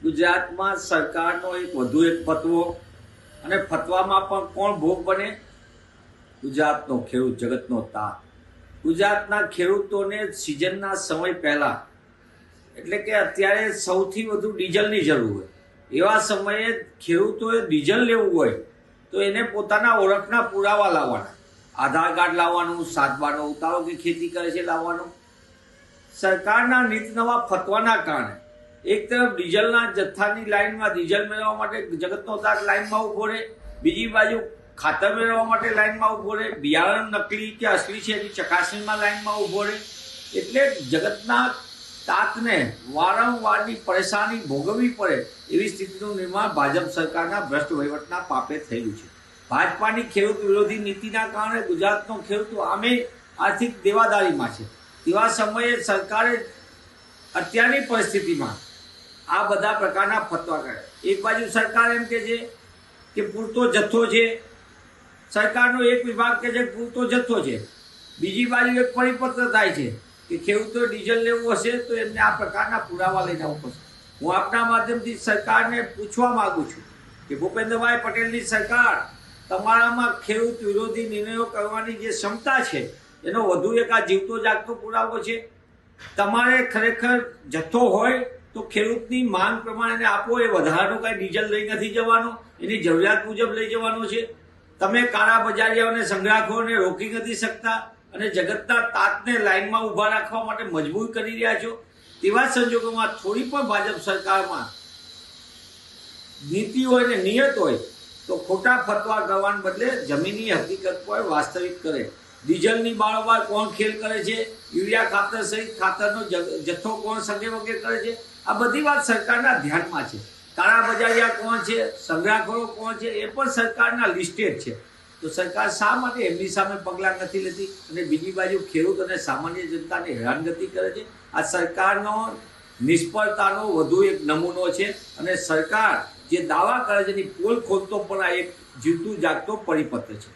ગુજરાતમાં સરકારનો એક વધુ એક ફતવો અને ફતવામાં પણ કોણ ભોગ બને? ગુજરાતનો ખેડૂત જગતનો તાત. ગુજરાતના ખેડૂતોને સિઝનના સમય પહેલા એટલે કે અત્યારે સૌથી વધુ ડીઝલની જરૂર હોય એવા સમયે ખેડૂતોએ ડીઝલ લેવું હોય તો એને પોતાના ઓળખના પુરાવા લાવવાના, આધાર કાર્ડ લાવવાનું, 7/12 ઉતારો કે ખેતી કરે છે લાવવાનું. સરકારના નીત નવા ફતવાના કારણે એક તરફ ડીઝલના જથ્થાની લાઈનમાં ડીઝલ મેળવવા માટે જગતનો તાત લાઈનમાં ઉભો રહે, બીજી બાજુ ખાતર મેળવવા માટે લાઈનમાં ઉભો રહે, બિયારણ નકલી કે અસલી છે એની ચકાસણીમાં લાઈનમાં ઉભો રહે. એટલે જગતના તાતને વારંવારની પરેશાની ભોગવવી પડે એવી સ્થિતિનું નિર્માણ ભાજપ સરકારના ભ્રષ્ટ વહીવટના પાપે થયેલું છે. ભાજપાની ખેડૂત વિરોધી નીતિના કારણે ગુજરાતનો ખેડૂતો આમે આર્થિક દેવાદારીમાં છે. તેવા સમયે સરકારે અત્યારની પરિસ્થિતિમાં આ બધા પ્રકારના ફતવા કર્યા. એક બાજુ સરકાર એમ કે છે કે પૂરતો જથ્થો છે, સરકારનો એક વિભાગ કે છે પૂરતો જથ્થો છે, બીજી બાજુ એક પરિપત્ર થાય છે કે ખેડૂતો ડીઝલ લેવું હશે તો એમને આ પ્રકારના પુરાવા લઈને આવવું પડશે. હું આપના માધ્યમથી સરકારને પૂછવા માંગુ છું કે ભૂપેન્દ્રભાઈ પટેલની સરકાર તમારામાં ખેડૂત વિરોધી નિર્ણયો કરવાની જે ક્ષમતા છે એનો વધુ એક આ જીવતો જાગતો પુરાવો છે. તમારે ખરેખર જથ્થો હોય તો ખેડૂતની માંગ પ્રમાણે આપો. એ વધારાનું કાંઈ ડીઝલ લઈ નથી જવાનું, એની જરૂરિયાત મુજબ લઈ જવાનું છે. તમે કાળા બજારીઓને, સંગ્રાહકોને રોકી નથી શકતા અને જગતના તાતને લાઈનમાં ઊભા રાખવા માટે મજબૂર કરી રહ્યા છો. તેવા સંજોગોમાં થોડી પણ ભાજપ સરકારમાં નીતિ હોય ને નિયત હોય તો ખોટા ફતવા કરવાને બદલે જમીની હકીકત પર વાસ્તવિક કરે. ડીઝલની બારોબાર કોણ ખેલ કરે છે, યુરિયા ખાતર સહિત ખાતરનો જથ્થો કોણ સગે વગે કરે છે, આ બધી વાત સરકારના ધ્યાનમાં છે. કાળા બજારિયા કોણ છે, સંગ્રાહખોરો કોણ છે, એ પણ સરકારના લિસ્ટેડ છે. તો સરકાર શા માટે એમની સામે પગલાં નથી લેતી અને બીજી બાજુ ખેડૂત અને સામાન્ય જનતાને હેરાનગતિ કરે છે? આ સરકારનો નિષ્ફળતાનો વધુ એક નમૂનો છે અને સરકાર જે દાવા કરે છે એની પોલ ખોલતો પણ આ એક જીવતું જાગતો પરિપત્ર છે.